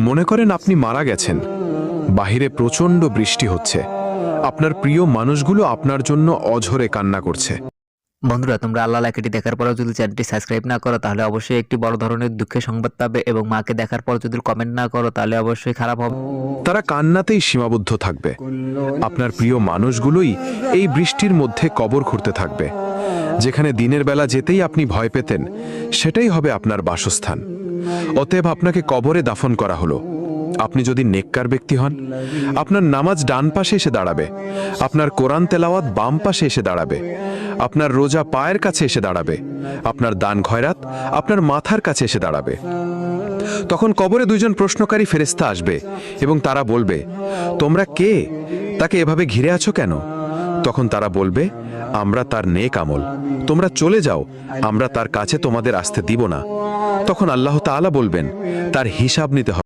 মনে করেন আপনি মারা গেছেন, বাহিরে প্রচণ্ড বৃষ্টি হচ্ছে, আপনার প্রিয় মানুষগুলো আপনার জন্য অঝরে কান্না করছে। বন্ধুরা, তোমরা আল্লাহ লেখাটি দেখার পরেও যদি চ্যানেলটি সাবস্ক্রাইব না করো তাহলে অবশ্যই একটি বড় ধরনের দুঃখের সংবাদ পাবে, এবং মাকে দেখার পর যদি কমেন্ট না করো তাহলে অবশ্যই খারাপ হবে। তারা কান্নাতেই সীমাবদ্ধ থাকবে। আপনার প্রিয় মানুষগুলোই এই বৃষ্টির মধ্যে কবর খুঁড়তে থাকবে। যেখানে দিনের বেলা যেতেই আপনি ভয় পেতেন, সেটাই হবে আপনার বাসস্থান। অতএব আপনাকে কবরে দাফন করা হলো। আপনি যদি নেককার ব্যক্তি হন, আপনার নামাজ ডান পাশে এসে দাঁড়াবে, আপনার কোরআন তেলাওয়াত বাম পাশে এসে দাঁড়াবে, আপনার রোজা পায়ের কাছে এসে দাঁড়াবে, আপনার দান খয়রাত আপনার মাথার কাছে এসে দাঁড়াবে। তখন কবরে দুইজন প্রশ্নকারী ফেরেশতা আসবে এবং তারা বলবে, তোমরা কে? তাকে এভাবে ঘিরে আছো কেন? তখন তারা বলবে, আমরা তার নেক আমল, তোমরা চলে যাও, আমরা তার কাছে তোমাদের আসতে দিব না। তখন আল্লাহ তাআলা বলবেন, তার হিসাব নিতে হবে।